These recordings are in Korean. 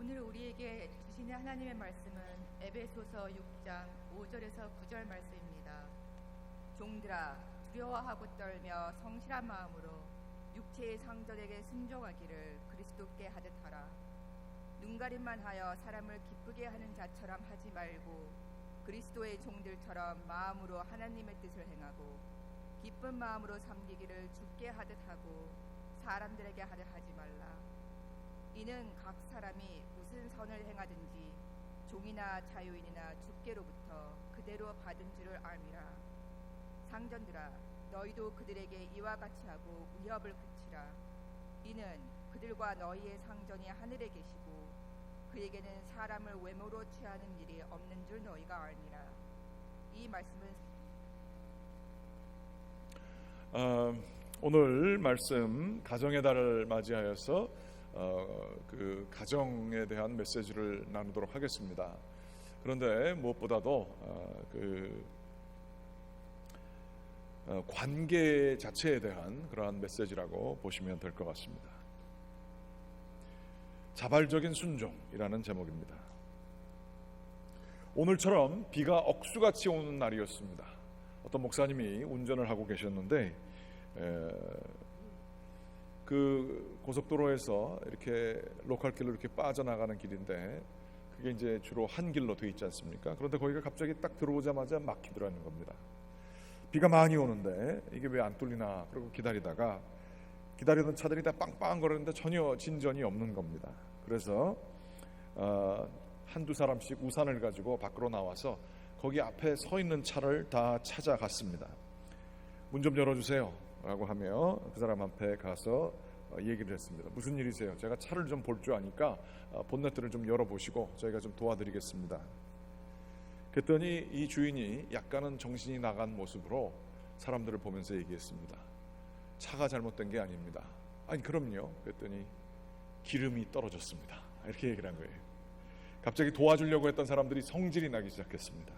오늘 우리에게 주시는 하나님의 말씀은 에베소서 6장 5절에서 9절 말씀입니다. 종들아 두려워하고 떨며 성실한 마음으로 육체의 상전에게 순종하기를 그리스도께 하듯 하라. 눈가림만 하여 사람을 기쁘게 하는 자처럼 하지 말고 그리스도의 종들처럼 마음으로 하나님의 뜻을 행하고 기쁜 마음으로 섬기기를 주께 하듯 하고 사람들에게 하듯 하지 말라. 이는 각 사람이 무슨 선을 행하든지 종이나 자유인이나 주께로부터 그대로 받은 줄을 알미라. 상전들아 너희도 그들에게 이와 같이 하고 위협을 그치라. 이는 그들과 너희의 상전이 하늘에 계시고 그에게는 사람을 외모로 취하는 일이 없는 줄 너희가 알미라. 이 말씀은 오늘 말씀 가정의 달을 맞이하여서 그 가정에 대한 메시지를 나누도록 하겠습니다. 그런데 무엇보다도 관계 자체에 대한 그러한 메시지라고 보시면 될 것 같습니다. 자발적인 순종이라는 제목입니다. 오늘처럼 비가 억수같이 오는 날이었습니다. 어떤 목사님이 운전을 하고 계셨는데 그 고속도로에서 이렇게 로컬길로 이렇게 빠져나가는 길인데 그게 이제 주로 한 길로 돼 있지 않습니까? 그런데 거기가 갑자기 딱 들어오자마자 막히더라는 겁니다. 비가 많이 오는데 이게 왜 안 뚫리나 그러고 기다리던 차들이 다 빵빵거리는데 전혀 진전이 없는 겁니다. 그래서 한두 사람씩 우산을 가지고 밖으로 나와서 거기 앞에 서 있는 차를 다 찾아갔습니다. 문 좀 열어주세요 라고 하며 그 사람 앞에 가서 얘기를 했습니다. 무슨 일이세요? 제가 차를 좀 볼 줄 아니까 본네트를 좀 열어보시고 저희가 좀 도와드리겠습니다. 그랬더니 이 주인이 약간은 정신이 나간 모습으로 사람들을 보면서 얘기했습니다. 차가 잘못된 게 아닙니다. 아니 그럼요. 그랬더니 기름이 떨어졌습니다. 이렇게 얘기를 한 거예요. 갑자기 도와주려고 했던 사람들이 성질이 나기 시작했습니다.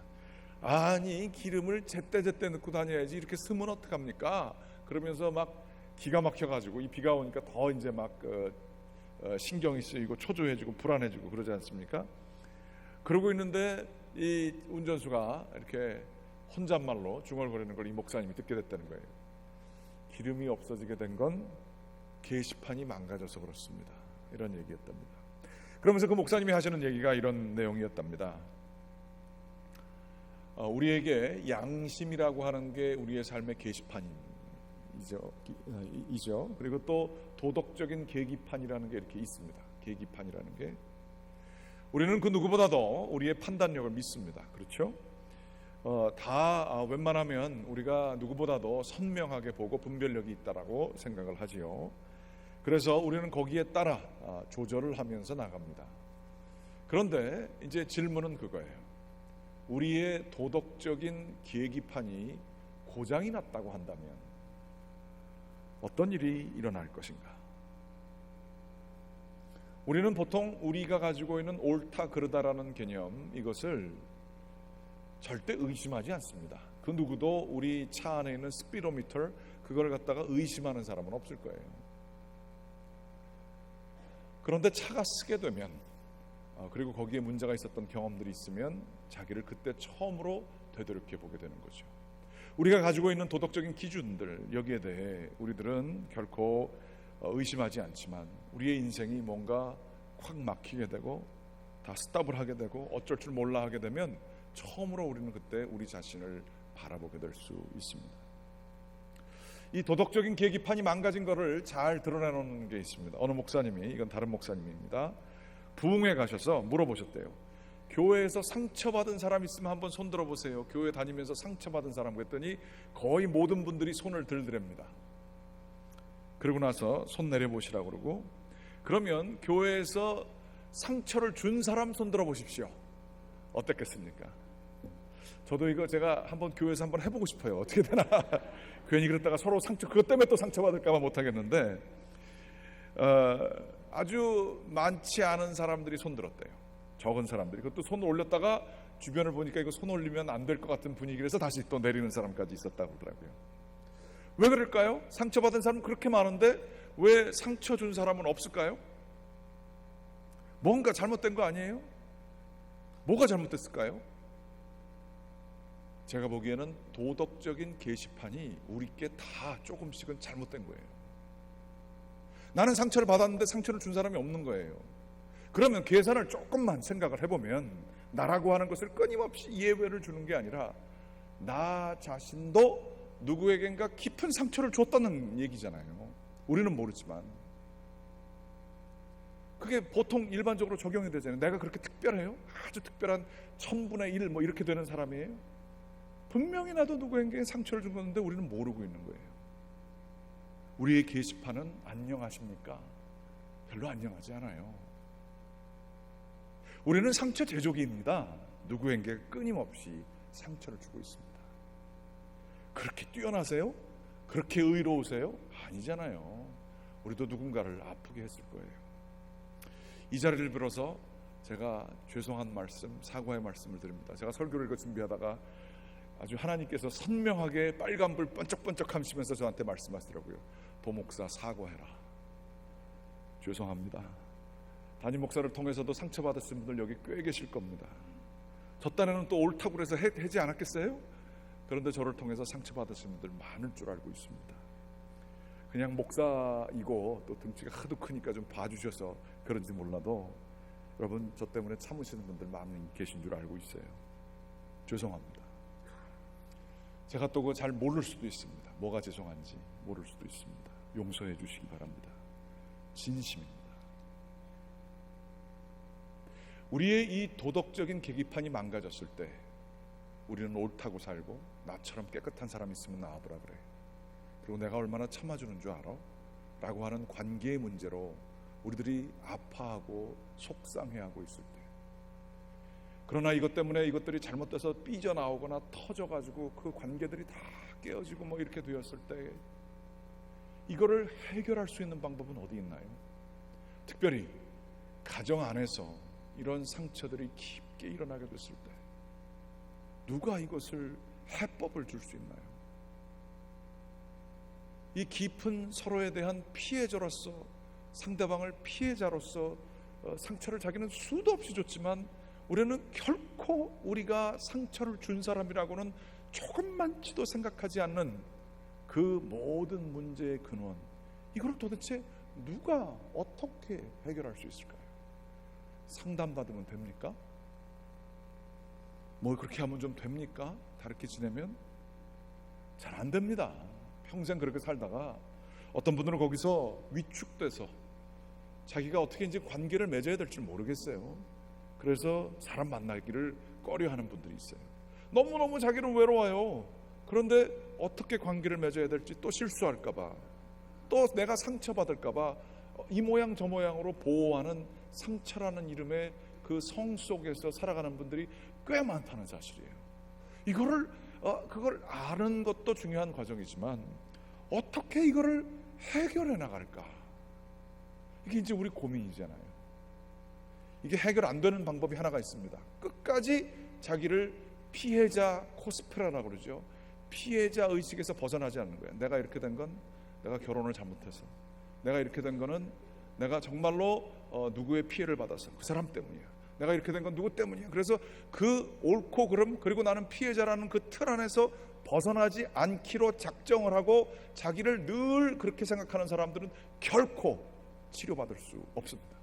아니 기름을 제때제때 넣고 다녀야지 이렇게 쓰면 어떡합니까? 그러면서 막 기가 막혀가지고 이 비가 오니까 더 이제 막 신경이 쓰이고 초조해지고 불안해지고 그러지 않습니까? 그러고 있는데 이 운전수가 이렇게 혼잣말로 중얼거리는 걸 이 목사님이 듣게 됐다는 거예요. 기름이 없어지게 된 건 게시판이 망가져서 그렇습니다. 이런 얘기였답니다. 그러면서 그 목사님이 하시는 얘기가 이런 내용이었답니다. 우리에게 양심이라고 하는 게 우리의 삶의 게시판이죠. 그리고 또 도덕적인 계기판이라는 게 이렇게 있습니다. 계기판이라는 게 우리는 그 누구보다도 우리의 판단력을 믿습니다. 그렇죠? 웬만하면 우리가 누구보다도 선명하게 보고 분별력이 있다라고 생각을 하지요. 그래서 우리는 거기에 따라 조절을 하면서 나갑니다. 그런데 이제 질문은 그거예요. 우리의 도덕적인 계기판이 고장이 났다고 한다면 어떤 일이 일어날 것인가? 우리는 보통 우리가 가지고 있는 옳다 그르다라는 개념, 이것을 절대 의심하지 않습니다. 그 누구도 우리 차 안에 있는 스피도미터 그걸 갖다가 의심하는 사람은 없을 거예요. 그런데 차가 쓰게 되면 그리고 거기에 문제가 있었던 경험들이 있으면 자기를 그때 처음으로 되돌이켜 보게 되는 거죠. 우리가 가지고 있는 도덕적인 기준들, 여기에 대해 우리들은 결코 의심하지 않지만 우리의 인생이 뭔가 확 막히게 되고 다 스탑을 하게 되고 어쩔 줄 몰라 하게 되면 처음으로 우리는 그때 우리 자신을 바라보게 될 수 있습니다. 이 도덕적인 계기판이 망가진 것을 잘 드러내놓는 게 있습니다. 어느 목사님이, 이건 다른 목사님입니다, 부흥회 가셔서 물어보셨대요. 교회에서 상처받은 사람 있으면 한번 손 들어보세요. 교회 다니면서 상처받은 사람. 그랬더니 거의 모든 분들이 손을 들더랍니다. 그러고 나서 손 내려보시라고 그러고, 그러면 교회에서 상처를 준 사람 손 들어보십시오. 어떻겠습니까? 저도 이거 제가 한번 교회에서 한번 해보고 싶어요. 어떻게 되나. 괜히 그랬다가 서로 그것 때문에 또 상처받을까 봐 못하겠는데, 아주 많지 않은 사람들이 손 들었대요. 적은 사람들이. 그것도 손 올렸다가 주변을 보니까 이거 손 올리면 안 될 것 같은 분위기라서 다시 또 내리는 사람까지 있었다고 그러더라고요. 왜 그럴까요? 상처받은 사람 그렇게 많은데 왜 상처 준 사람은 없을까요? 뭔가 잘못된 거 아니에요? 뭐가 잘못됐을까요? 제가 보기에는 도덕적인 게시판이 우리께 다 조금씩은 잘못된 거예요. 나는 상처를 받았는데 상처를 준 사람이 없는 거예요. 그러면 계산을 조금만 생각을 해보면 나라고 하는 것을 끊임없이 예외를 주는 게 아니라 나 자신도 누구에겐가 깊은 상처를 줬다는 얘기잖아요. 우리는 모르지만 그게 보통 일반적으로 적용이 되잖아요. 내가 그렇게 특별해요? 아주 특별한 1000분의 1 뭐 이렇게 되는 사람이에요? 분명히 나도 누구에게 상처를 준 건데 우리는 모르고 있는 거예요. 우리의 게시판은 안녕하십니까? 별로 안녕하지 않아요. 우리는 상처 제조기입니다. 누구에게 끊임없이 상처를 주고 있습니다. 그렇게 뛰어나세요? 그렇게 의로우세요? 아니잖아요. 우리도 누군가를 아프게 했을 거예요. 이 자리를 빌어서 제가 죄송한 말씀, 사과의 말씀을 드립니다. 제가 설교를 이거 준비하다가 아주 하나님께서 선명하게 빨간불 번쩍번쩍 하시면서 저한테 말씀하시더라고요. 도목사 사과해라. 죄송합니다. 담임 목사를 통해서도 상처받으신 분들 여기 꽤 계실 겁니다. 저 딴에는 또 옳다고 그래서 하지 않았겠어요? 그런데 저를 통해서 상처받으신 분들 많을 줄 알고 있습니다. 그냥 목사이고 또 등치가 하도 크니까 좀 봐주셔서 그런지 몰라도 여러분 저 때문에 참으시는 분들 많이 계신 줄 알고 있어요. 죄송합니다. 제가 또 그거 잘 모를 수도 있습니다. 뭐가 죄송한지 모를 수도 있습니다. 용서해 주시기 바랍니다. 진심입니다. 우리의 이 도덕적인 계기판이 망가졌을 때 우리는 옳다고 살고 나처럼 깨끗한 사람이 있으면 나와보라 그래. 그리고 내가 얼마나 참아주는 줄 알아? 라고 하는 관계의 문제로 우리들이 아파하고 속상해하고 있을 때, 그러나 이것 때문에 이것들이 잘못돼서 삐져나오거나 터져가지고 그 관계들이 다 깨어지고 뭐 이렇게 되었을 때 이거를 해결할 수 있는 방법은 어디 있나요? 특별히 가정 안에서 이런 상처들이 깊게 일어나게 됐을 때 누가 이것을 해법을 줄 수 있나요? 이 깊은 서로에 대한 피해자로서, 상대방을 피해자로서 상처를 자기는 수도 없이 줬지만 우리는 결코 우리가 상처를 준 사람이라고는 조금만치도 생각하지 않는 그 모든 문제의 근원, 이걸 도대체 누가 어떻게 해결할 수 있을까요? 상담받으면 됩니까? 뭐 그렇게 하면 좀 됩니까? 다르게 지내면? 잘 안 됩니다. 평생 그렇게 살다가 어떤 분들은 거기서 위축돼서 자기가 어떻게 이제 관계를 맺어야 될지 모르겠어요. 그래서 사람 만나기를 꺼려하는 분들이 있어요. 너무너무 자기는 외로워요. 그런데 어떻게 관계를 맺어야 될지 또 실수할까봐, 또 내가 상처받을까봐 이 모양 저 모양으로 보호하는 상처라는 이름의 그 성 속에서 살아가는 분들이 꽤 많다는 사실이에요. 그걸 아는 것도 중요한 과정이지만 어떻게 이거를 해결해 나갈까? 이게 이제 우리 고민이잖아요. 이게 해결 안 되는 방법이 하나가 있습니다. 끝까지 자기를 피해자 코스프레라고 그러죠. 피해자 의식에서 벗어나지 않는 거예요. 내가 이렇게 된 건 내가 결혼을 잘못해서, 내가 이렇게 된 거는 내가 정말로 누구의 피해를 받아서 그 사람 때문이야. 내가 이렇게 된 건 누구 때문이야. 그래서 그 옳고 그름, 그리고 나는 피해자라는 그 틀 안에서 벗어나지 않기로 작정을 하고 자기를 늘 그렇게 생각하는 사람들은 결코 치료받을 수 없습니다.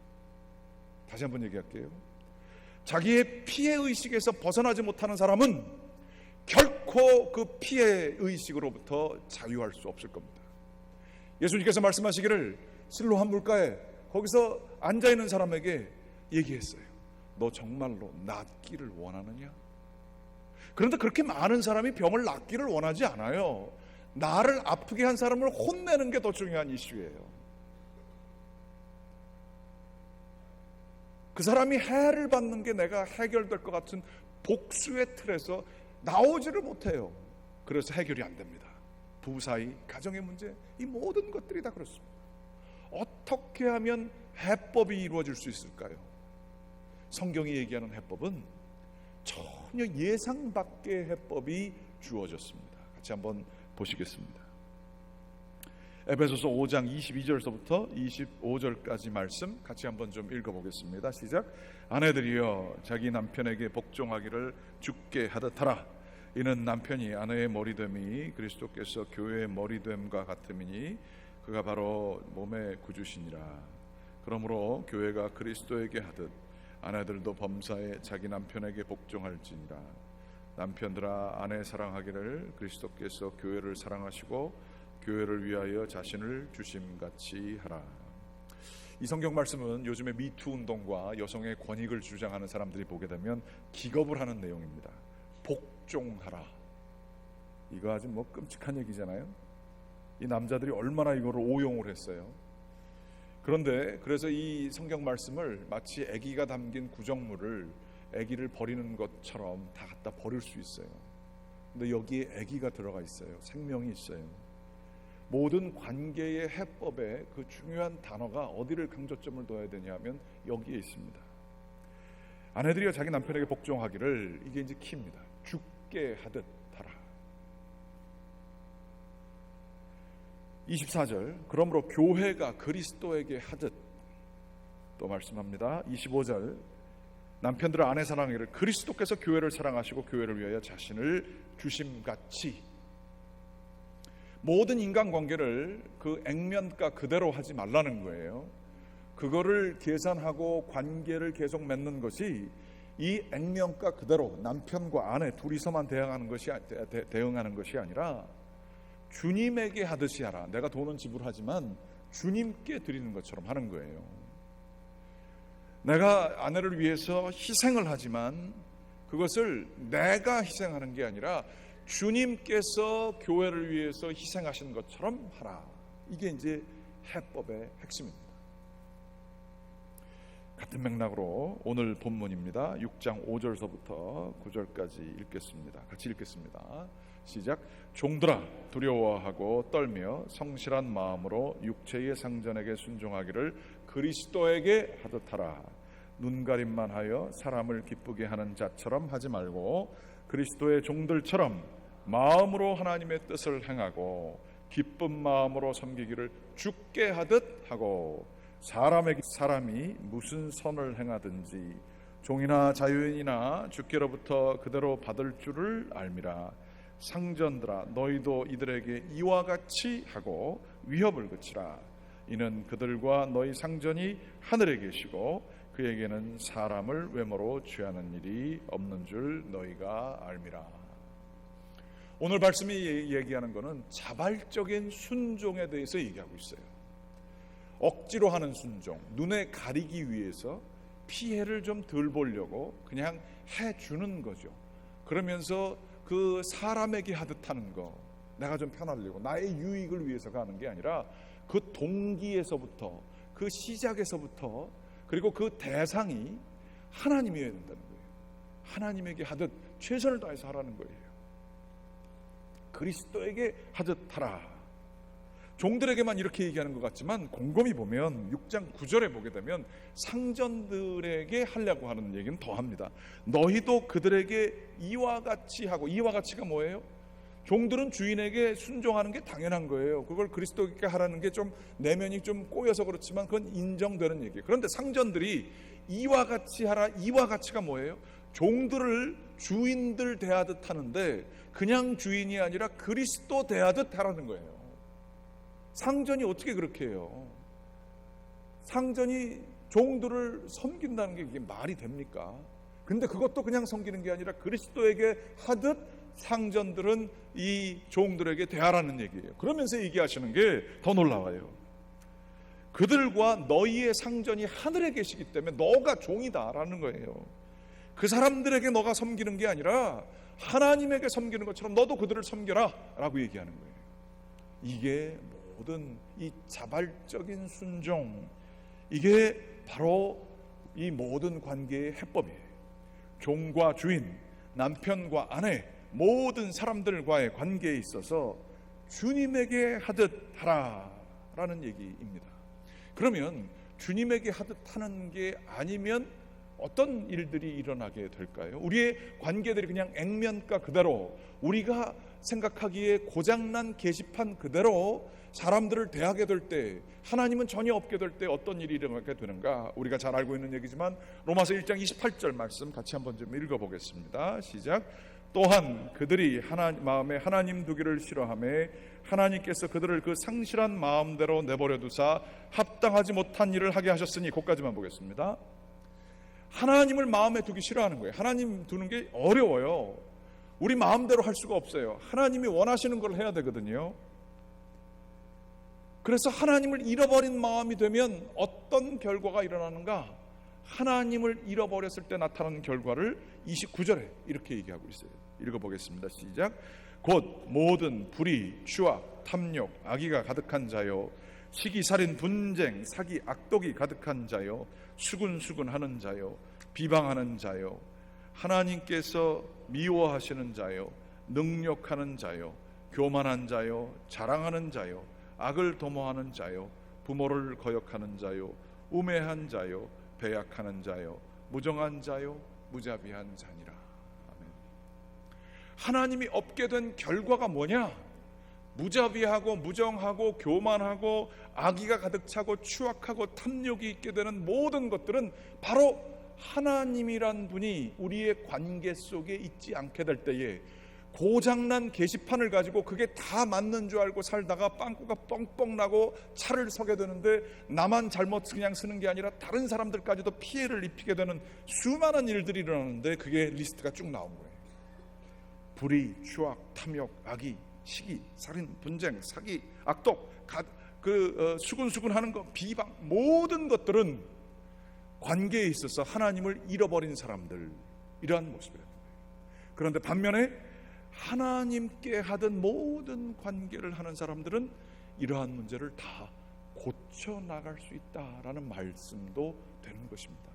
다시 한번 얘기할게요. 자기의 피해의식에서 벗어나지 못하는 사람은 결코 그 피해의식으로부터 자유할 수 없을 겁니다. 예수님께서 말씀하시기를 실로암 물가에 거기서 앉아있는 사람에게 얘기했어요. 너 정말로 낫기를 원하느냐? 그런데 그렇게 많은 사람이 병을 낫기를 원하지 않아요. 나를 아프게 한 사람을 혼내는 게 더 중요한 이슈예요. 그 사람이 해를 받는 게 내가 해결될 것 같은 복수의 틀에서 나오지를 못해요. 그래서 해결이 안 됩니다. 부부 사이, 가정의 문제, 이 모든 것들이 다 그렇습니다. 어떻게 하면 해법이 이루어질 수 있을까요? 성경이 얘기하는 해법은 전혀 예상 밖의 해법이 주어졌습니다. 같이 한번 보시겠습니다. 에베소서 5장 22절서부터 25절까지 말씀 같이 한번 좀 읽어보겠습니다. 시작. 아내들이여 자기 남편에게 복종하기를 주께 하듯 하라. 이는 남편이 아내의 머리됨이 그리스도께서 교회의 머리됨과 같음이니 그가 바로 몸의 구주시니라. 그러므로 교회가 그리스도에게 하듯 아내들도 범사에 자기 남편에게 복종할지니라. 남편들아 아내 사랑하기를 그리스도께서 교회를 사랑하시고 교회를 위하여 자신을 주심같이 하라. 이 성경 말씀은 요즘에 미투 운동과 여성의 권익을 주장하는 사람들이 보게 되면 기겁을 하는 내용입니다. 복종하라. 이거 아주 끔찍한 얘기잖아요. 이 남자들이 얼마나 이거를 오용을 했어요. 그런데 그래서 이 성경 말씀을 마치 아기가 담긴 구정물을 아기를 버리는 것처럼 다 갖다 버릴 수 있어요. 근데 여기에 아기가 들어가 있어요. 생명이 있어요. 모든 관계의 해법에 그 중요한 단어가 어디를 강조점을 둬야 되냐면 여기에 있습니다. 아내들이여 자기 남편에게 복종하기를, 이게 이제 키입니다. 죽게 하듯 하라. 24절 그러므로 교회가 그리스도에게 하듯 또 말씀합니다. 25절 남편들아 아내 사랑하기를 그리스도께서 교회를 사랑하시고 교회를 위하여 자신을 주심같이. 모든 인간관계를 그 액면가 그대로 하지 말라는 거예요. 그거를 계산하고 관계를 계속 맺는 것이 이 액면가 그대로 남편과 아내 둘이서만 대응하는 것이 아니라 주님에게 하듯이 하라. 내가 돈은 지불하지만 주님께 드리는 것처럼 하는 거예요. 내가 아내를 위해서 희생을 하지만 그것을 내가 희생하는 게 아니라 주님께서 교회를 위해서 희생하신 것처럼 하라. 이게 이제 해법의 핵심입니다. 같은 맥락으로 오늘 본문입니다. 6장 5절서부터 9절까지 읽겠습니다. 같이 읽겠습니다. 시작. 종들아 두려워하고 떨며 성실한 마음으로 육체의 상전에게 순종하기를 그리스도에게 하듯 하라. 눈가림만 하여 사람을 기쁘게 하는 자처럼 하지 말고 그리스도의 종들처럼 마음으로 하나님의 뜻을 행하고 기쁜 마음으로 섬기기를 주께 하듯 하고 사람이 무슨 선을 행하든지 종이나 자유인이나 주께로부터 그대로 받을 줄을 알미라. 상전들아 너희도 이들에게 이와 같이 하고 위협을 그치라. 이는 그들과 너희 상전이 하늘에 계시고 그에게는 사람을 외모로 취하는 일이 없는 줄 너희가 알미라. 오늘 말씀이 얘기하는 것은 자발적인 순종에 대해서 얘기하고 있어요. 억지로 하는 순종, 눈에 가리기 위해서 피해를 좀 덜 보려고 그냥 해주는 거죠. 그러면서 그 사람에게 하듯 하는 거, 내가 좀 편하려고 나의 유익을 위해서가 하는 게 아니라 그 동기에서부터, 그 시작에서부터, 그리고 그 대상이 하나님이어야 된다는 거예요. 하나님에게 하듯 최선을 다해서 하라는 거예요. 그리스도에게 하듯 하라. 종들에게만 이렇게 얘기하는 것 같지만 곰곰이 보면 6장 9절에 보게 되면 상전들에게 하려고 하는 얘기는 더합니다. 너희도 그들에게 이와 같이 하고, 이와 같이가 뭐예요? 종들은 주인에게 순종하는 게 당연한 거예요. 그걸 그리스도에게 하라는 게 좀 내면이 좀 꼬여서 그렇지만 그건 인정되는 얘기예요. 그런데 상전들이 이와 같이 하라, 이와 같이가 뭐예요? 종들을 주인들 대하듯 하는데 그냥 주인이 아니라 그리스도 대하듯 하라는 거예요. 상전이 어떻게 그렇게 해요? 상전이 종들을 섬긴다는 게 이게 말이 됩니까? 근데 그것도 그냥 섬기는 게 아니라 그리스도에게 하듯 상전들은 이 종들에게 대하라는 얘기예요. 그러면서 얘기하시는 게 더 놀라워요. 그들과 너희의 상전이 하늘에 계시기 때문에 너가 종이다라는 거예요. 그 사람들에게 너가 섬기는 게 아니라 하나님에게 섬기는 것처럼 너도 그들을 섬겨라 라고 얘기하는 거예요. 이게 모든 이 자발적인 순종, 이게 바로 이 모든 관계의 해법이에요. 종과 주인, 남편과 아내, 모든 사람들과의 관계에 있어서 주님에게 하듯 하라라는 얘기입니다. 그러면 주님에게 하듯 하는 게 아니면 어떤 일들이 일어나게 될까요? 우리의 관계들이 그냥 액면가 그대로, 우리가 생각하기에 고장난 게시판 그대로 사람들을 대하게 될 때, 하나님은 전혀 없게 될 때 어떤 일이 일어나게 되는가? 우리가 잘 알고 있는 얘기지만 로마서 1장 28절 말씀 같이 한번 좀 읽어보겠습니다. 시작. 또한 그들이 마음에 하나님 두기를 싫어하매 하나님께서 그들을 그 상실한 마음대로 내버려 두사 합당하지 못한 일을 하게 하셨으니, 거기까지만 보겠습니다. 하나님을 마음에 두기 싫어하는 거예요. 하나님 두는 게 어려워요. 우리 마음대로 할 수가 없어요. 하나님이 원하시는 걸 해야 되거든요. 그래서 하나님을 잃어버린 마음이 되면 어떤 결과가 일어나는가? 하나님을 잃어버렸을 때 나타나는 결과를 29절에 이렇게 얘기하고 있어요. 읽어보겠습니다. 시작. 곧 모든 불의, 추악, 탐욕, 악의가 가득한 자요, 시기, 살인, 분쟁, 사기, 악독이 가득한 자요, 수군수군하는 자요, 비방하는 자요, 하나님께서 미워하시는 자요, 능욕하는 자요, 교만한 자요, 자랑하는 자요, 악을 도모하는 자요, 부모를 거역하는 자요, 우매한 자요, 배약하는 자요, 무정한 자요, 무자비한 자니라. 아멘. 하나님이 없게 된 결과가 뭐냐? 무자비하고 무정하고 교만하고 악의가 가득 차고 추악하고 탐욕이 있게 되는 모든 것들은 바로 하나님이란 분이 우리의 관계 속에 있지 않게 될 때에, 고장난 게시판을 가지고 그게 다 맞는 줄 알고 살다가 빵꾸가 뻥뻥 나고 차를 서게 되는데, 나만 잘못 그냥 쓰는 게 아니라 다른 사람들까지도 피해를 입히게 되는 수많은 일들이 일어나는데, 그게 리스트가 쭉 나온 거예요. 불의, 추악, 탐욕, 악의, 시기, 살인, 분쟁, 사기, 악독, 수군수군하는 것, 비방, 모든 것들은 관계에 있어서 하나님을 잃어버린 사람들, 이러한 모습이에요. 그런데 반면에 하나님께 하던 모든 관계를 하는 사람들은 이러한 문제를 다 고쳐나갈 수 있다라는 말씀도 되는 것입니다.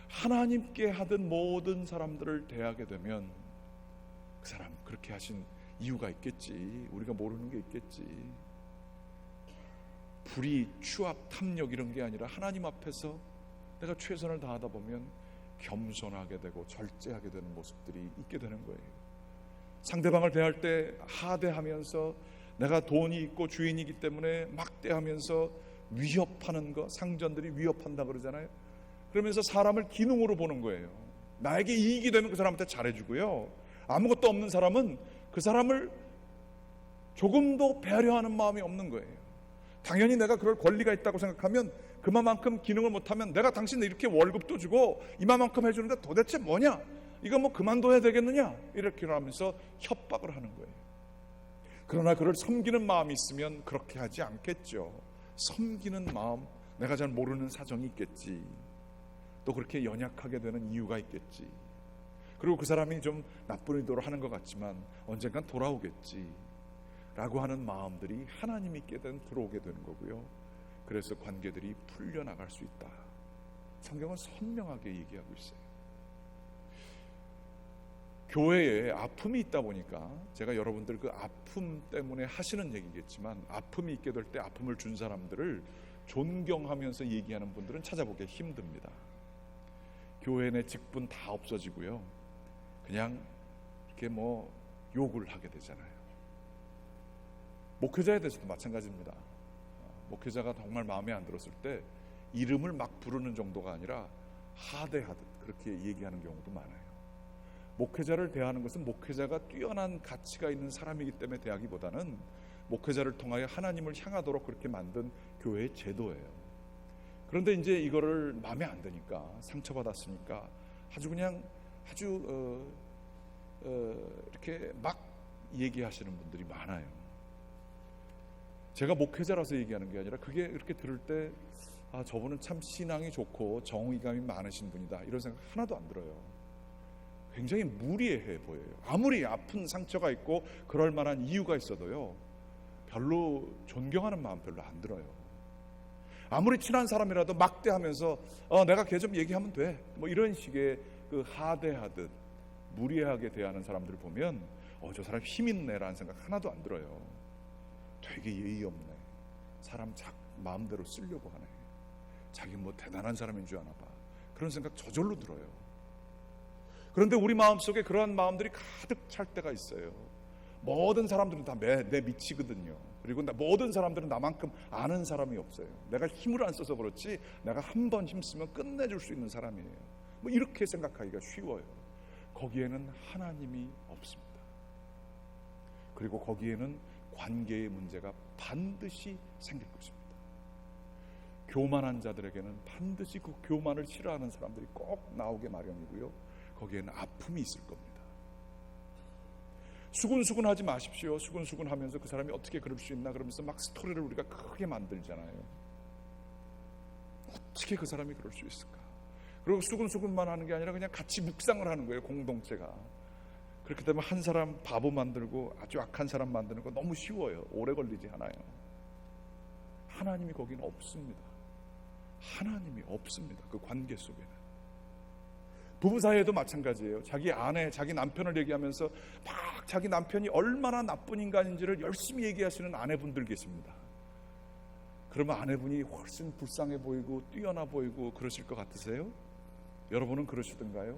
하나님께 하던 모든 사람들을 대하게 되면 그 사람 그렇게 하신 이유가 있겠지, 우리가 모르는 게 있겠지. 불의, 추악, 탐욕 이런 게 아니라 하나님 앞에서 내가 최선을 다하다 보면 겸손하게 되고 절제하게 되는 모습들이 있게 되는 거예요. 상대방을 대할 때 하대하면서, 내가 돈이 있고 주인이기 때문에 막대하면서 위협하는 거, 상전들이 위협한다 그러잖아요. 그러면서 사람을 기능으로 보는 거예요. 나에게 이익이 되면 그 사람한테 잘해주고요, 아무것도 없는 사람은 그 사람을 조금도 배려하는 마음이 없는 거예요. 당연히 내가 그럴 권리가 있다고 생각하면 그만큼 기능을 못하면 내가 당신 이렇게 월급도 주고 이만큼 해주는데 도대체 뭐냐? 이거 뭐 그만둬야 되겠느냐? 이렇게 하면서 협박을 하는 거예요. 그러나 그를 섬기는 마음이 있으면 그렇게 하지 않겠죠. 섬기는 마음, 내가 잘 모르는 사정이 있겠지. 또 그렇게 연약하게 되는 이유가 있겠지. 그리고 그 사람이 좀 나쁜 의도로 하는 것 같지만 언젠간 돌아오겠지 라고 하는 마음들이 하나님 있게 된 들어오게 되는 거고요. 그래서 관계들이 풀려나갈 수 있다. 성경은 선명하게 얘기하고 있어요. 교회에 아픔이 있다 보니까, 제가 여러분들 그 아픔 때문에 하시는 얘기겠지만, 아픔이 있게 될 때 아픔을 준 사람들을 존경하면서 얘기하는 분들은 찾아보기 힘듭니다. 교회 내 직분 다 없어지고요, 그냥 이렇게 뭐 욕을 하게 되잖아요. 목회자에 대해서도 마찬가지입니다. 목회자가 정말 마음에 안 들었을 때 이름을 막 부르는 정도가 아니라 하대하듯 그렇게 얘기하는 경우도 많아요. 목회자를 대하는 것은 목회자가 뛰어난 가치가 있는 사람이기 때문에 대하기보다는 목회자를 통하여 하나님을 향하도록 그렇게 만든 교회의 제도예요. 그런데 이제 이거를 마음에 안 드니까, 상처받았으니까 아주 이렇게 막 얘기하시는 분들이 많아요. 제가 목회자라서 얘기하는 게 아니라, 그게 이렇게 들을 때 저분은 참 신앙이 좋고 정의감이 많으신 분이다, 이런 생각 하나도 안 들어요. 굉장히 무리해 보여요. 아무리 아픈 상처가 있고 그럴 만한 이유가 있어도요, 별로 존경하는 마음 별로 안 들어요. 아무리 친한 사람이라도 막대하면서 내가 걔 좀 얘기하면 돼, 뭐 이런 식의 그 하대하듯 무리하게 대하는 사람들을 보면 저 사람 힘 있네라는 생각 하나도 안 들어요. 되게 예의 없네, 사람 마음대로 쓰려고 하네, 자기 뭐 대단한 사람인 줄 아나 봐, 그런 생각 저절로 들어요. 그런데 우리 마음속에 그러한 마음들이 가득 찰 때가 있어요. 모든 사람들은 다 내 미치거든요. 그리고 모든 사람들은 나만큼 아는 사람이 없어요. 내가 힘을 안 써서 그렇지 내가 한 번 힘쓰면 끝내줄 수 있는 사람이에요. 뭐 이렇게 생각하기가 쉬워요. 거기에는 하나님이 없습니다. 그리고 거기에는 관계의 문제가 반드시 생길 것입니다. 교만한 자들에게는 반드시 그 교만을 싫어하는 사람들이 꼭 나오게 마련이고요. 거기에는 아픔이 있을 겁니다. 수근수근하지 마십시오. 수근수근하면서 그 사람이 어떻게 그럴 수 있나 그러면서 막 스토리를 우리가 크게 만들잖아요. 어떻게 그 사람이 그럴 수 있을까? 그리고 수근수근만 하는 게 아니라 그냥 같이 묵상을 하는 거예요. 공동체가. 그렇게 되면 한 사람 바보 만들고 아주 악한 사람 만드는 거 너무 쉬워요. 오래 걸리지 않아요. 하나님이 거기는 없습니다. 하나님이 없습니다. 그 관계 속에는. 부부 사이에도 마찬가지예요. 자기 아내, 자기 남편을 얘기하면서 막 자기 남편이 얼마나 나쁜 인간인지를 열심히 얘기하시는 아내분들 계십니다. 그러면 아내분이 훨씬 불쌍해 보이고 뛰어나 보이고 그러실 것 같으세요? 여러분은 그러시던가요?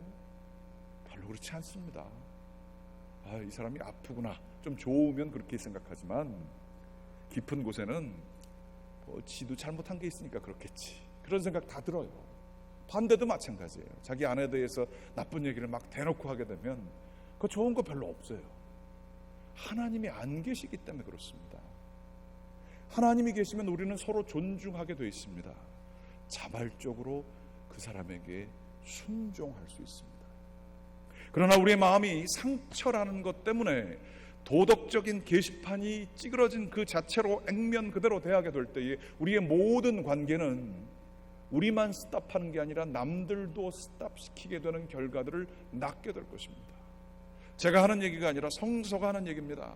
별로 그렇지 않습니다. 이 사람이 아프구나. 좀 좋으면 그렇게 생각하지만 깊은 곳에는 지도 잘못한 게 있으니까 그렇겠지. 그런 생각 다 들어요. 반대도 마찬가지예요. 자기 아내에 대해서 나쁜 얘기를 막 대놓고 하게 되면 그 좋은 거 별로 없어요. 하나님이 안 계시기 때문에 그렇습니다. 하나님이 계시면 우리는 서로 존중하게 되어 있습니다. 자발적으로 그 사람에게 순종할 수 있습니다. 그러나 우리의 마음이 상처라는 것 때문에 도덕적인 게시판이 찌그러진 그 자체로 액면 그대로 대하게 될 때에 우리의 모든 관계는 우리만 스탑하는 게 아니라 남들도 스탑시키게 되는 결과들을 낳게 될 것입니다. 제가 하는 얘기가 아니라 성서가 하는 얘기입니다.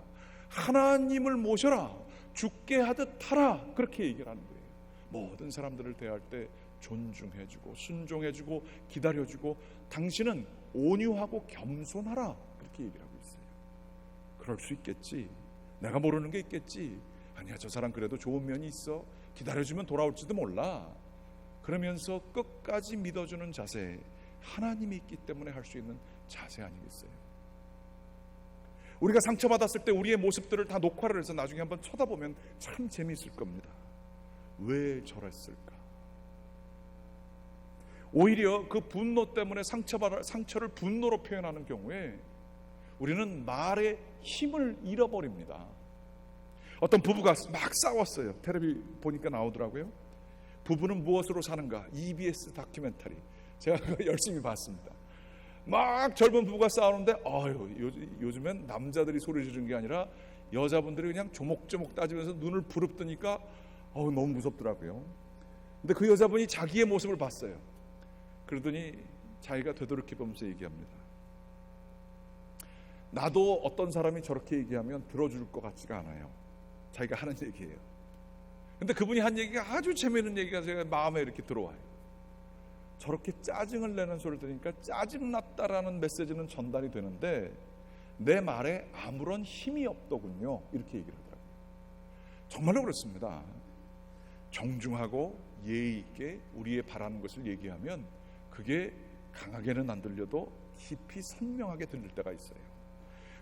하나님을 모셔라. 죽게 하듯 하라. 그렇게 얘기를 하는 거예요. 모든 사람들을 대할 때 존중해주고 순종해주고 기다려주고 당신은 온유하고 겸손하라. 그렇게 얘기를 하고 있어요. 그럴 수 있겠지. 내가 모르는 게 있겠지. 아니야, 저 사람 그래도 좋은 면이 있어. 기다려주면 돌아올지도 몰라. 그러면서 끝까지 믿어주는 자세, 하나님이 있기 때문에 할 수 있는 자세 아니겠어요? 우리가 상처받았을 때 우리의 모습들을 다 녹화를 해서 나중에 한번 쳐다보면 참 재미있을 겁니다. 왜 저랬을까? 오히려 그 분노 때문에 상처를 분노로 표현하는 경우에 우리는 말의 힘을 잃어버립니다. 어떤 부부가 막 싸웠어요. 텔레비 보니까 나오더라고요. 부부는 무엇으로 사는가? EBS 다큐멘터리. 제가 열심히 봤습니다. 막 젊은 부부가 싸우는데 요즘엔 남자들이 소리 지르는 게 아니라 여자분들이 그냥 조목조목 따지면서 눈을 부릅뜨니까 너무 무섭더라고요. 근데 그 여자분이 자기의 모습을 봤어요. 그러더니 자기가 되돌이켜보면서 얘기합니다. 나도 어떤 사람이 저렇게 얘기하면 들어줄 것 같지가 않아요. 자기가 하는 얘기예요. 근데 그분이 한 얘기가 아주 재미있는 얘기가 제가 마음에 이렇게 들어와요. 저렇게 짜증을 내는 소리를 들으니까 짜증났다라는 메시지는 전달이 되는데 내 말에 아무런 힘이 없더군요. 이렇게 얘기를 하더라고요. 정말로 그렇습니다. 정중하고 예의 있게 우리의 바라는 것을 얘기하면 그게 강하게는 안 들려도 깊이 선명하게 들릴 때가 있어요.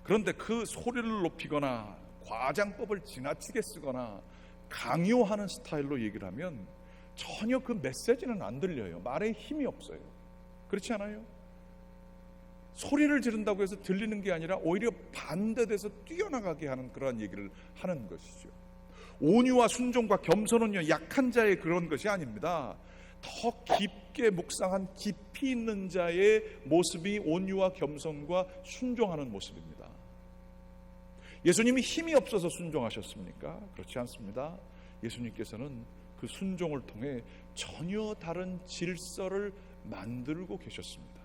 그런데 그 소리를 높이거나 과장법을 지나치게 쓰거나 강요하는 스타일로 얘기를 하면 전혀 그 메시지는 안 들려요. 말에 힘이 없어요. 그렇지 않아요? 소리를 지른다고 해서 들리는 게 아니라 오히려 반대돼서 뛰어나가게 하는 그러한 얘기를 하는 것이죠. 온유와 순종과 겸손은요, 약한 자의 그런 것이 아닙니다. 더 깊게 묵상한 깊이 있는 자의 모습이 온유와 겸손과 순종하는 모습입니다. 예수님이 힘이 없어서 순종하셨습니까? 그렇지 않습니다. 예수님께서는 그 순종을 통해 전혀 다른 질서를 만들고 계셨습니다.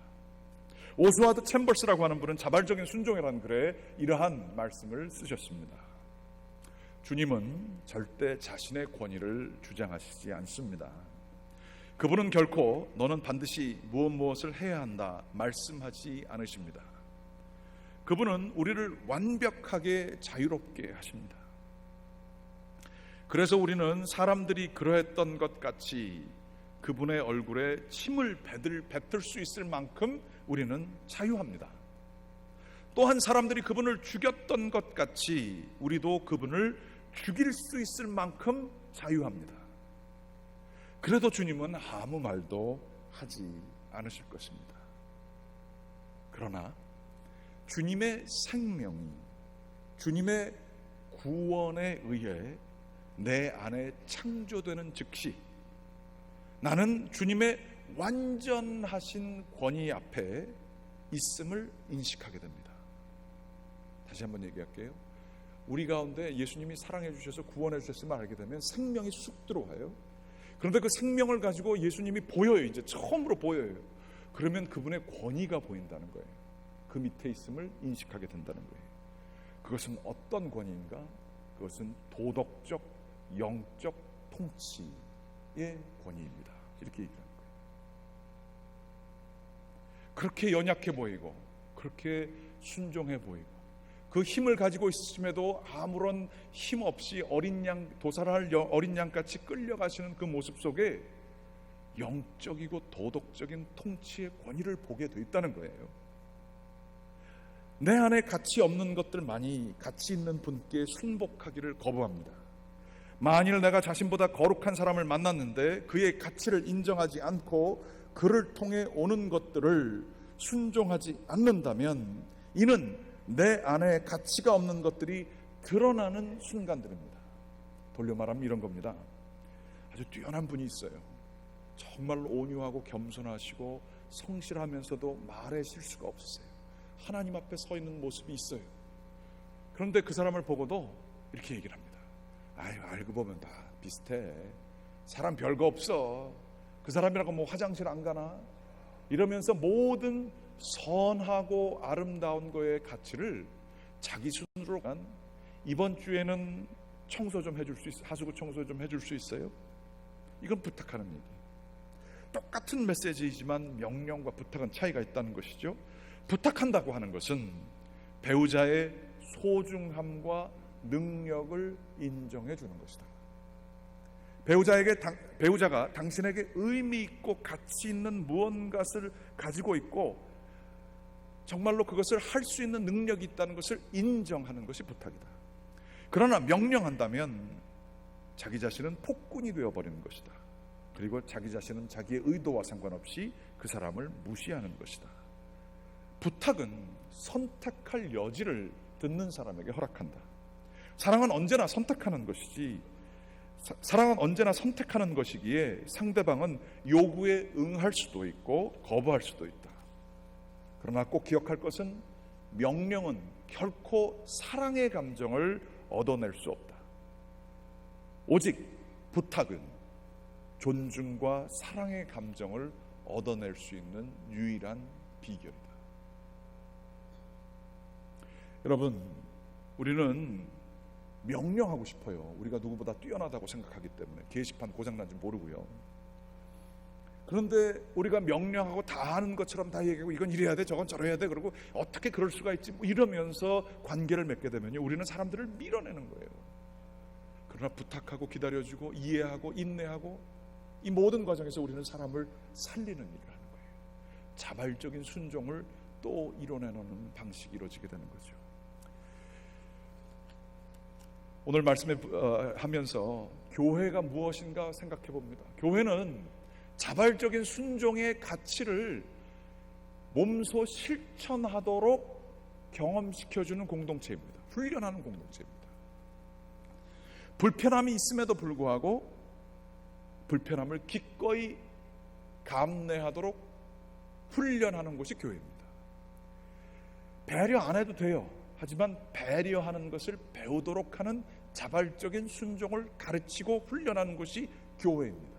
오스와드 챔버스라고 하는 분은 자발적인 순종이라는 글에 이러한 말씀을 쓰셨습니다. 주님은 절대 자신의 권위를 주장하시지 않습니다. 그분은 결코 너는 반드시 무엇을 해야 한다 말씀하지 않으십니다. 그분은 우리를 완벽하게 자유롭게 하십니다. 그래서 우리는 사람들이 그러했던 것 같이 그분의 얼굴에 침을 뱉을 수 있을 만큼 우리는 자유합니다. 또한 사람들이 그분을 죽였던 것 같이 우리도 그분을 죽일 수 있을 만큼 자유합니다. 그래도 주님은 아무 말도 하지 않으실 것입니다. 그러나 주님의 생명이, 주님의 구원에 의해 내 안에 창조되는 즉시 나는 주님의 완전하신 권위 앞에 있음을 인식하게 됩니다. 다시 한번 얘기할게요. 우리 가운데 예수님이 사랑해 주셔서 구원해 주셨음을 알게 되면 생명이 쑥 들어와요. 그런데 그 생명을 가지고 예수님이 보여요. 이제 처음으로 보여요. 그러면 그분의 권위가 보인다는 거예요. 그 밑에 있음을 인식하게 된다는 거예요. 그것은 어떤 권위인가? 그것은 도덕적, 영적 통치의 권위입니다. 이렇게 얘기하는 거예요. 그렇게 연약해 보이고 그렇게 순종해 보이고 그 힘을 가지고 있음에도 아무런 힘 없이 어린 양, 도살할 어린 양같이 끌려가시는 그 모습 속에 영적이고 도덕적인 통치의 권위를 보게 돼 있다는 거예요. 내 안에 가치 없는 것들만이 가치 있는 분께 순복하기를 거부합니다. 만일 내가 자신보다 거룩한 사람을 만났는데 그의 가치를 인정하지 않고 그를 통해 오는 것들을 순종하지 않는다면 이는 내 안에 가치가 없는 것들이 드러나는 순간들입니다. 돌려 말하면 이런 겁니다. 아주 뛰어난 분이 있어요. 정말로 온유하고 겸손하시고 성실하면서도 말에 실수가 없으세요. 하나님 앞에 서 있는 모습이 있어요. 그런데 그 사람을 보고도 이렇게 얘기를 합니다. 아유, 알고 보면 다 비슷해. 사람 별거 없어. 그 사람이라고 뭐 화장실 안 가나? 이러면서 모든 선하고 아름다운 거의 가치를 자기 순으로 간 이번 주에는 청소 좀 해줄 수 있어요? 하수구 청소 좀 해줄 수 있어요? 이건 부탁하는 얘기. 똑같은 메시지이지만 명령과 부탁은 차이가 있다는 것이죠. 부탁한다고 하는 것은 배우자의 소중함과 능력을 인정해 주는 것이다. 배우자가 당신에게 의미 있고 가치 있는 무언가를 가지고 있고 정말로 그것을 할 수 있는 능력이 있다는 것을 인정하는 것이 부탁이다. 그러나 명령한다면 자기 자신은 폭군이 되어버리는 것이다. 그리고 자기 자신은 자기의 의도와 상관없이 그 사람을 무시하는 것이다. 부탁은 선택할 여지를 듣는 사람에게 허락한다. 사랑은 언제나 선택하는 것이지, 사랑은 언제나 선택하는 것이기에 상대방은 요구에 응할 수도 있고 거부할 수도 있다. 그러나 꼭 기억할 것은 명령은 결코 사랑의 감정을 얻어낼 수 없다. 오직 부탁은 존중과 사랑의 감정을 얻어낼 수 있는 유일한 비결이다. 여러분, 우리는 명령하고 싶어요. 우리가 누구보다 뛰어나다고 생각하기 때문에. 게시판 고장난지 모르고요. 그런데 우리가 명령하고 다 하는 것처럼 다 얘기하고 이건 이래야 돼, 저건 저래야 돼, 그리고 어떻게 그럴 수가 있지, 뭐 이러면서 관계를 맺게 되면요, 우리는 사람들을 밀어내는 거예요. 그러나 부탁하고 기다려주고 이해하고 인내하고 이 모든 과정에서 우리는 사람을 살리는 일을 하는 거예요. 자발적인 순종을 또 이뤄내는 방식이 이루어지게 되는 거죠. 오늘 말씀에 하면서 교회가 무엇인가 생각해 봅니다. 교회는 자발적인 순종의 가치를 몸소 실천하도록 경험시켜주는 공동체입니다. 훈련하는 공동체입니다. 불편함이 있음에도 불구하고 불편함을 기꺼이 감내하도록 훈련하는 곳이 교회입니다. 배려 안 해도 돼요. 하지만 배려하는 것을 배우도록 하는 자발적인 순종을 가르치고 훈련하는 것이 교회입니다.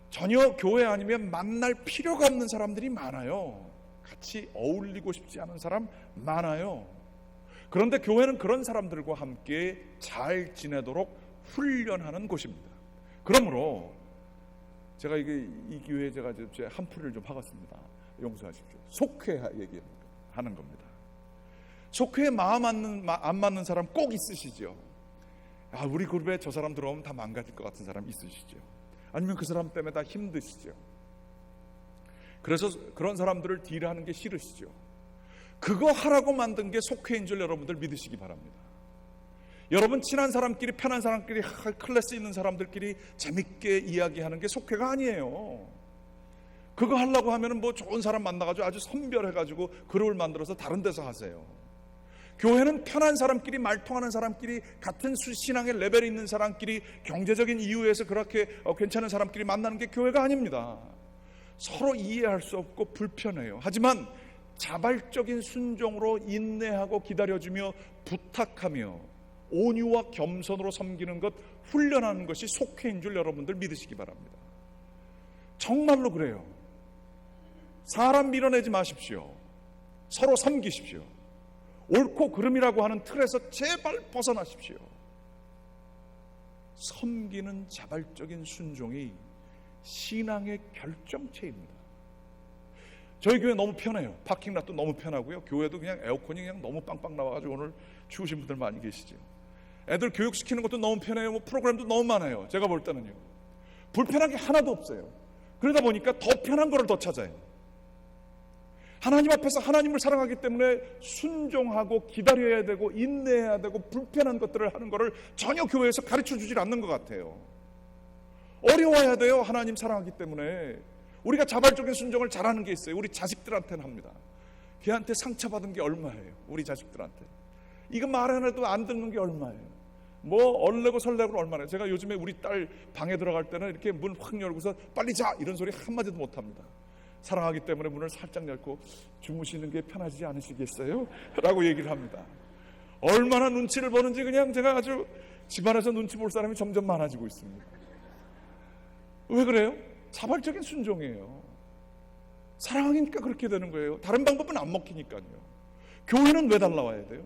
전혀 교회 아니면 만날 필요가 없는 사람들이 많아요. 같이 어울리고 싶지 않은 사람 많아요. 그런데 교회는 그런 사람들과 함께 잘 지내도록 훈련하는 곳입니다. 그러므로 제가 이 기회에 제가 제 한풀이를 좀 하겠습니다. 용서하십시오. 속회 얘기하는 겁니다. 속회에 마음 안 맞는 사람 꼭 있으시죠? 아, 우리 그룹에 저 사람 들어오면 다 망가질 것 같은 사람 있으시죠? 아니면 그 사람 때문에 다 힘드시죠. 그래서 그런 사람들을 딜하는 게 싫으시죠. 그거 하라고 만든 게 속회인 줄 여러분들 믿으시기 바랍니다. 여러분 친한 사람끼리 편한 사람끼리 클래스 있는 사람들끼리 재밌게 이야기하는 게 속회가 아니에요. 그거 하려고 하면은 뭐 좋은 사람 만나가지고 아주 선별해가지고 그룹을 만들어서 다른 데서 하세요. 교회는 편한 사람끼리 말통하는 사람끼리 같은 신앙의 레벨이 있는 사람끼리 경제적인 이유에서 그렇게 괜찮은 사람끼리 만나는 게 교회가 아닙니다. 서로 이해할 수 없고 불편해요. 하지만 자발적인 순종으로 인내하고 기다려주며 부탁하며 온유와 겸손으로 섬기는 것, 훈련하는 것이 속회인 줄 여러분들 믿으시기 바랍니다. 정말로 그래요. 사람 밀어내지 마십시오. 서로 섬기십시오. 옳고 그름이라고 하는 틀에서 제발 벗어나십시오. 섬기는 자발적인 순종이 신앙의 결정체입니다. 저희 교회 너무 편해요. 파킹랏도 너무 편하고요. 교회도 그냥 에어컨이 그냥 너무 빵빵 나와가지고 오늘 추우신 분들 많이 계시죠. 애들 교육시키는 것도 너무 편해요. 뭐 프로그램도 너무 많아요. 제가 볼 때는요. 불편한 게 하나도 없어요. 그러다 보니까 더 편한 거를 더 찾아요. 하나님 앞에서 하나님을 사랑하기 때문에 순종하고 기다려야 되고 인내해야 되고 불편한 것들을 하는 것을 전혀 교회에서 가르쳐 주질 않는 것 같아요. 어려워야 돼요. 하나님 사랑하기 때문에. 우리가 자발적인 순종을 잘하는 게 있어요. 우리 자식들한테는 합니다. 걔한테 상처받은 게 얼마예요. 우리 자식들한테. 이거 말 안 해도 안 듣는 게 얼마예요. 뭐 얼레고 설레고 얼마나. 제가 요즘에 우리 딸 방에 들어갈 때는 이렇게 문 확 열고서 빨리 자 이런 소리 한마디도 못합니다. 사랑하기 때문에 문을 살짝 열고 주무시는 게 편하지 않으시겠어요? 라고 얘기를 합니다. 얼마나 눈치를 보는지 그냥 제가 아주 집안에서 눈치 볼 사람이 점점 많아지고 있습니다. 왜 그래요? 자발적인 순종이에요. 사랑하니까 그렇게 되는 거예요. 다른 방법은 안 먹히니까요. 교회는 왜 달라와야 돼요?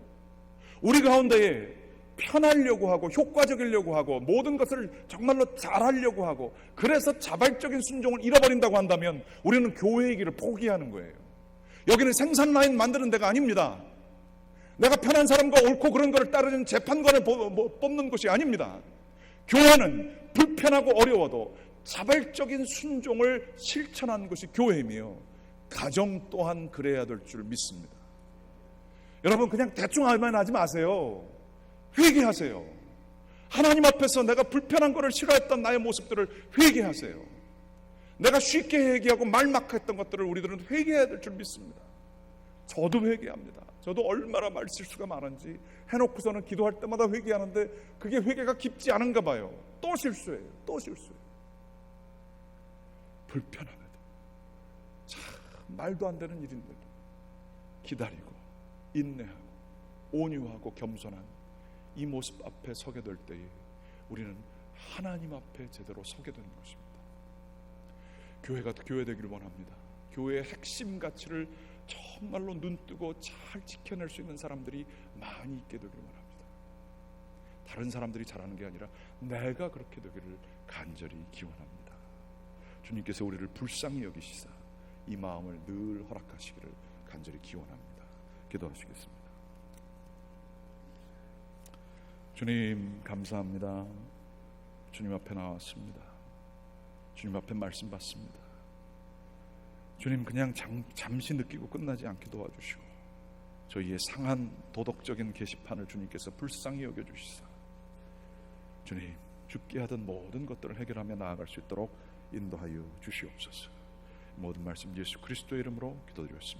우리 가운데에 편하려고 하고 효과적이려고 하고 모든 것을 정말로 잘하려고 하고 그래서 자발적인 순종을 잃어버린다고 한다면 우리는 교회의 길을 포기하는 거예요. 여기는 생산 라인 만드는 데가 아닙니다. 내가 편한 사람과 옳고 그런 것을 따르는 재판관을 뽑는 곳이 아닙니다. 교회는 불편하고 어려워도 자발적인 순종을 실천하는 것이 교회이며 가정 또한 그래야 될 줄 믿습니다. 여러분 그냥 대충 알만 하지 마세요. 회개하세요. 하나님 앞에서 내가 불편한 것을 싫어했던 나의 모습들을 회개하세요. 내가 쉽게 회개하고 말막했던 것들을 우리들은 회개해야 될 줄 믿습니다. 저도 회개합니다. 저도 얼마나 말실수가 많은지 해놓고서는 기도할 때마다 회개하는데 그게 회개가 깊지 않은가 봐요. 또 실수해요. 또 실수해요. 불편함에도 참 말도 안 되는 일인데도 기다리고 인내하고 온유하고 겸손한 이 모습 앞에 서게 될 때에 우리는 하나님 앞에 제대로 서게 되는 것입니다. 교회가 교회 되기를 원합니다. 교회의 핵심 가치를 정말로 눈뜨고 잘 지켜낼 수 있는 사람들이 많이 있게 되기를 원합니다. 다른 사람들이 잘하는 게 아니라 내가 그렇게 되기를 간절히 기원합니다. 주님께서 우리를 불쌍히 여기시사 이 마음을 늘 허락하시기를 간절히 기원합니다. 기도하시겠습니다. 주님 감사합니다. 주님 앞에 나왔습니다. 주님 앞에 말씀 받습니다. 주님 그냥 잠시 느끼고 끝나지 않게 도와주시고 저희의 상한 도덕적인 게시판을 주님께서 불쌍히 여겨주시사 주님 죽게 하던 모든 것들을 해결하며 나아갈 수 있도록 인도하여 주시옵소서. 모든 말씀 예수 그리스도의 이름으로 기도드렸습니다.